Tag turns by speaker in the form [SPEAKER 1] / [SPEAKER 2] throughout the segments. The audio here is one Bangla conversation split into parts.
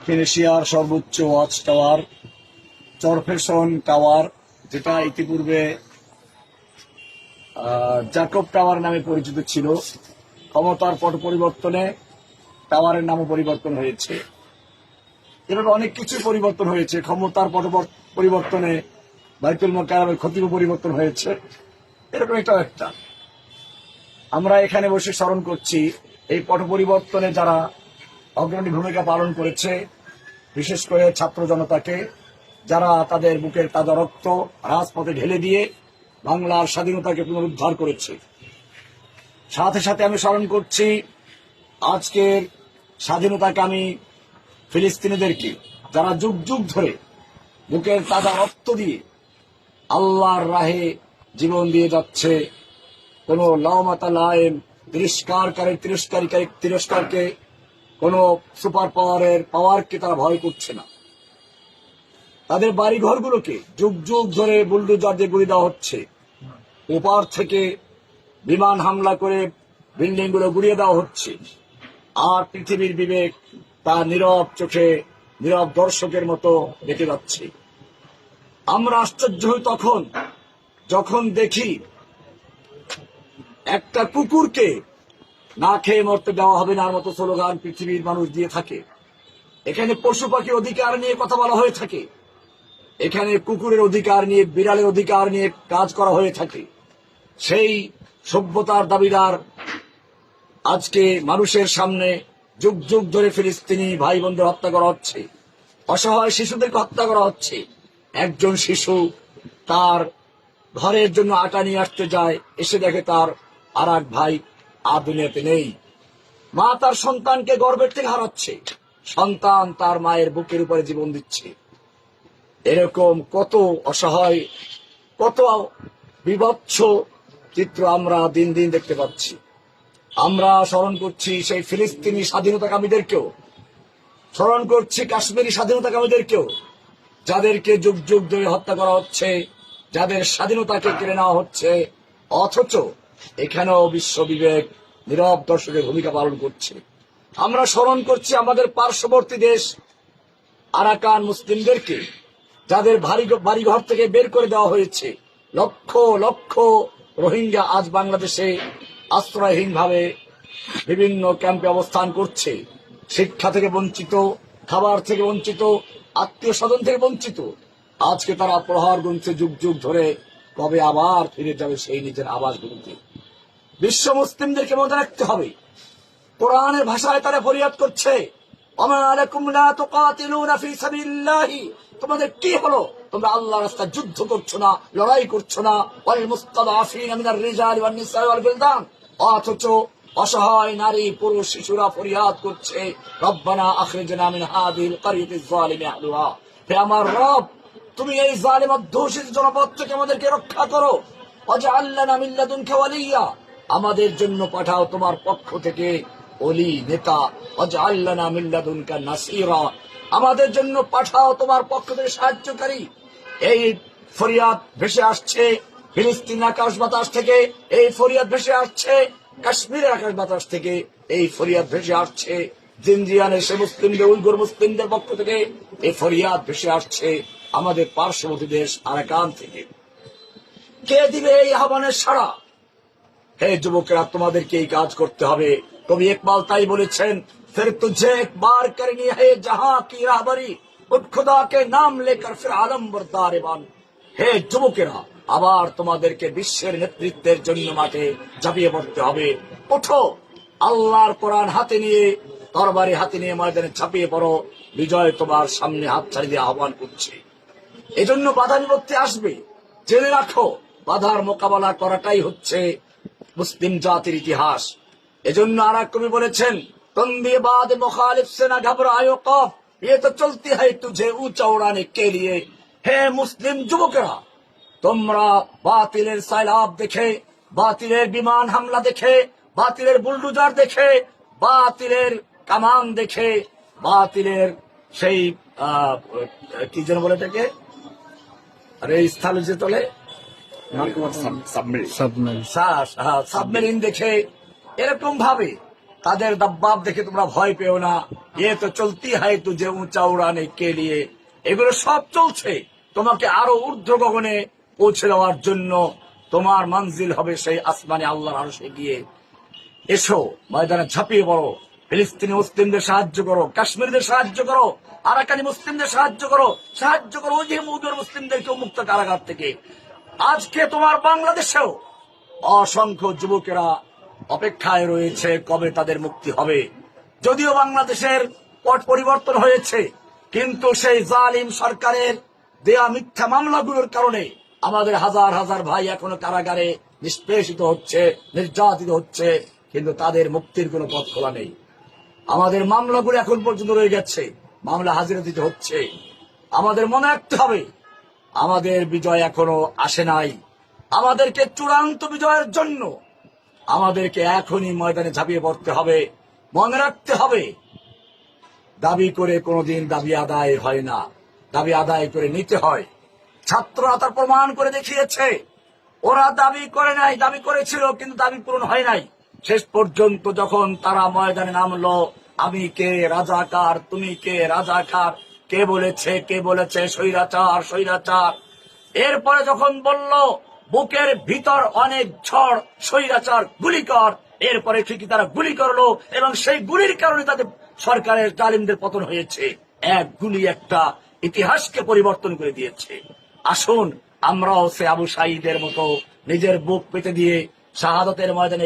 [SPEAKER 1] এশিয়ার সর্বোচ্চ ওয়াচ টাওয়ার চরফেশন টাওয়ার, যেটা ইতিপূর্বে জ্যাকব টাওয়ার নামে পরিচিত ছিল। ক্ষমতার পট পরিবর্তনে টাওয়ারের নামও পরিবর্তন হয়েছে। এভাবে অনেক কিছু পরিবর্তন হয়েছে। ক্ষমতার পট পরিবর্তনে বাইতুল মুকাররমের খতিবও পরিবর্তন হয়েছে। এরকম একটা আমরা এখানে বসে স্মরণ করছি এই পট পরিবর্তনে যারা অগ্রণী ভূমিকা পালন করেছে, বিশেষ করে ছাত্র জনতাকে, যারা তাদের বুকের তাজা রক্ত রাজপথে ঢেলে দিয়ে বাংলার স্বাধীনতাকে পুনরুদ্ধার করেছে। সাথে সাথে আমি স্মরণ করছি আজকের স্বাধীনতাকামী ফিলিস্তিনিদেরকে, যারা যুগ যুগ ধরে বুকের তাজা রক্ত দিয়ে আল্লাহর রাহে জীবন দিয়ে যাচ্ছে। কোন লাওমাতা লায়েম তিরস্কারকে, কোন সুপার পাওয়ারকে তারা ভয় করছে না। তাদের বাড়ি ঘরগুলোকে যুগ যুগ ধরে বুলডোজার দিয়ে গুড়িয়ে দেওয়া হচ্ছে। ওপার থেকে বিমান হামলা করে বিল্ডিং গুলো গুড়িয়ে দেওয়া হচ্ছে। আর পৃথিবীর বিবেক তার নীরব চোখে নীরব দর্শকের মতো দেখে যাচ্ছে। আমরা আশ্চর্য হই তখন যখন দেখি একটা কুকুরকে না খেয়ে মরতে দেওয়া হবে না মতো স্লোগান পৃথিবীর মানুষ দিয়ে থাকে। এখানে পশু পাখির অধিকার নিয়ে কথা বলা হয়ে থাকে, এখানে কুকুরের অধিকার নিয়ে, বিড়ালের অধিকার নিয়ে কাজ করা হয়ে থাকে। সেই সভ্যতার দাবিদার আজকে মানুষের সামনে যুগ যুগ ধরে ফিলিস্তিনি ভাই বোনদের হত্যা করা হচ্ছে, অসহায় শিশুদেরকে হত্যা করা হচ্ছে। একজন শিশু তার ঘরের জন্য আটা নিয়ে আসতে যায়, এসে দেখে তার আর এক ভাই আর দুনিয়াতে নেই। মা তার সন্তানকে গর্ভের থেকে হারাচ্ছে, সন্তান তার মায়ের বুকের উপরে জীবন দিচ্ছে। এরকম কত অসহায়, কত বিভৎস চিত্র আমরা দিন দিন দেখতে পাচ্ছি। আমরা স্মরণ করছি সেই ফিলিস্তিনি স্বাধীনতাকামীদেরকেও, স্মরণ করছি কাশ্মীরি স্বাধীনতাকামীদেরকেও, যাদেরকে যুগ যুগ ধরে হত্যা করা হচ্ছে, যাদের স্বাধীনতাকে কেড়ে নেওয়া হচ্ছে। অথচ এখানেও বিশ্ব বিবেক নীরব দর্শকের ভূমিকা পালন করছে। আমরা স্মরণ করছি আমাদের পার্শ্ববর্তী দেশ আরাকান মুসলিমদেরকে, যাদের বাড়িঘর থেকে বের করে দেওয়া হয়েছে। লক্ষ লক্ষ রোহিঙ্গা আজ বাংলাদেশে আশ্রয়হীনভাবে বিভিন্ন ক্যাম্পে অবস্থান করছে। শিক্ষা থেকে বঞ্চিত, খাবার থেকে বঞ্চিত, আত্মীয় স্বজন থেকে বঞ্চিত। আজকে তারা প্রহার গুনছে যুগ যুগ ধরে, কবে আবার ফিরে যাবে সেই নিজের আবাসগুলোতে। বিশ্ব মুসলিমদেরকে মনে রাখতে হবে, কোরআনের ভাষায় তারা ফরিয়াদ করছে, তোমাদের কি হলো? তোমরা আল্লাহর রাস্তায় যুদ্ধ করছো না, লড়াই করছো না। অথচ অসহায় নারী পুরুষ শিশুরা ফরিয়াদ করছে, রব্বানা আখরিজনা মিন হাযিহিল ক্বরিয়াতিজ যালিমি আহলুহা। হে আমার রব, তুমি এই জালিম অধ্যুষিত জনপদ থেকে আমাদেরকে রক্ষা করো। ওয়াজআল লানা মিন লাদুনকা ওয়ালিয়্যা, আমাদের জন্য পাঠাও তোমার পক্ষ থেকে ওলি নেতা। ওয়াজআল লানা মিন লাদুনকা নাসীরা, আমাদের জন্য পাঠাও তোমার পক্ষ থেকে সাহায্যকারী। এই ফরিয়াদ ভেসে আসছে ফিলিস্তিন আকাশ বাতাস থেকে, এই ফরিয়াদ ভেসে আসছে কাশ্মীরের আকাশ বাতাস থেকে, এই ফরিয়াদ ভেসে আসছে জিনজিয়ানের সে মুসলিমদের, উইগুর মুসলিমদের পক্ষ থেকে, এই ফরিয়াদ ভেসে আসছে আমাদের পার্শ্ববর্তী দেশ আরাকান থেকে। কে দিবে এই আহ্বানের সাড়া? হে যুবকেরা, তোমাদেরকে এই কাজ করতে হবে। কবি ইকবাল তাই বলেছেন, ফির তুঝে একবার করনি হে জাহাঁ কি রাহবরি, উঠ খুদা কে নাম লেকর ফির আলম বরদারে বান। হে যুবকেরা, আবার তোমাদেরকে বিশ্বের নেতৃত্বের জন্য মাঠে ঝাঁপিয়ে পড়তে হবে। ওঠো, আল্লাহর কোরআন হাতে নিয়ে, তরবারি হাতে নিয়ে ময়দানে ঝাঁপিয়ে পড়ো। বিজয় তোমার সামনে হাত ছাড়ি দিয়ে আহ্বান করছে। এজন্য বাধা বিপত্তি আসবে, জেনে রাখো, বাধার মোকাবেলা করাটাই হচ্ছে মুসলিম জাতির ইতিহাস। এজন্য আর এক কবি বলেছেন, তন্দি বাদ মুখালিফ সে না ঘবরায়ো কফ, ये तो चलती है तुझे ऊंचा उड़ाने के लिए। হে মুসলিম যুবকেরা, তোমরা বাতিলের সাইলাব দেখে, বাতিলের বিমান হামলা দেখে, বাতিলের বুলডোজার দেখে, বাতিলের কামান দেখে, বাতিলের সেই কি যেন বলে এটাকে, আরে স্থলে যে তোলে সাবমেরিন দেখে, এরকম ভাবে তাদের দাব্বাব দেখে তোমরা ভয় পেও না, এ তো চলতি হয় তুঝে উঁচা উড়ানে কে লিয়ে, এগুলো সব চলছে তোমাকে আরো ঊর্ধ্ব গগনে পৌঁছে দেওয়ার জন্য। তোমার মঞ্জিল হবে সেই আসমানে আল্লাহর আরশে গিয়ে। এসো ময়দানে ঝাঁপিয়ে পড়ো, ফিলিস্তিনি মুসলিমদের সাহায্য করো, কাশ্মীরদের সাহায্য করো, আরাকানি মুসলিমদের সাহায্য করো, সাহায্য করো ওই যে মৌদুর মুসলিমদেরকে মুক্ত কারাগার থেকে। আজকে তোমার বাংলাদেশেও অসংখ্য যুবকেরা অপেক্ষায় রয়েছে কবে তাদের মুক্তি হবে। যদিও বাংলাদেশের পট পরিবর্তন হয়েছে, কিন্তু সেই জালিম সরকারের দেয়া মিথ্যা মামলাগুলোর কারণে আমাদের হাজার হাজার ভাই এখনো কারাগারে নিষ্পেষিত হচ্ছে, নির্যাতিত হচ্ছে, কিন্তু তাদের মুক্তির কোনো পথ খোলা নেই। আমাদের মামলাগুলো এখন পর্যন্ত রয়ে গেছে, মামলা হাজিরা দিতে হচ্ছে। আমাদের মনে রাখতে হবে আমাদের বিজয় এখনো আসে নাই। আমাদেরকে চূড়ান্ত বিজয়ের জন্য আমাদেরকে এখনই ময়দানে ঝাঁপিয়ে পড়তে হবে। মনে রাখতে হবে দাবি করে কোনোদিন দাবি আদায় হয় না, দাবি আদায় করে নিতে হয়। ছাত্ররা তার প্রমাণ করে দেখিয়েছে, ওরা দাবি করে নাই, দাবি করেছিল কিন্তু দাবি পূরণ হয় নাই। শেষ পর্যন্ত যখন তারা ময়দানে নামলো, আমি কে রাজাকার, তুমি কে রাজাকার, কে বলেছে স্বৈরাচার স্বৈরাচার। এরপরে যখন বলল বুকের ভিতর অনেক ঝড়, স্বৈরাচার গুলি কর, এরপরে ঠিকই তারা গুলি করলো এবং সেই গুলির কারণে তাদের সরকারের জালিমদের পতন হয়েছে। এক গুলি একটা ইতিহাসকে পরিবর্তন করে দিয়েছে। আসুন আমরাও সে আবু সাঈদের মতো নিজের বুক পেতে দিয়ে শাহাদাতের ময়দানে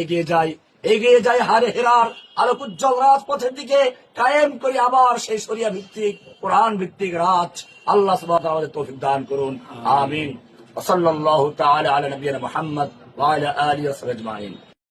[SPEAKER 1] এগিয়ে যাই হারে হেরার আলোকোজ্জ্বল রাজপথের দিকে, কায়েম করি আবার সেই শরিয়া ভিত্তিক কোরআন ভিত্তিক রাজ। আল্লাহ সুবহানাহু ওয়া তাআলা আমাদের তৌফিক দান করুন, আমিন। ওয়া সাল্লাল্লাহু তাআলা আলা নবিয়িনা মুহাম্মদ ওয়া আলা আলিহি ওয়া সাহবিহি আজমাইন।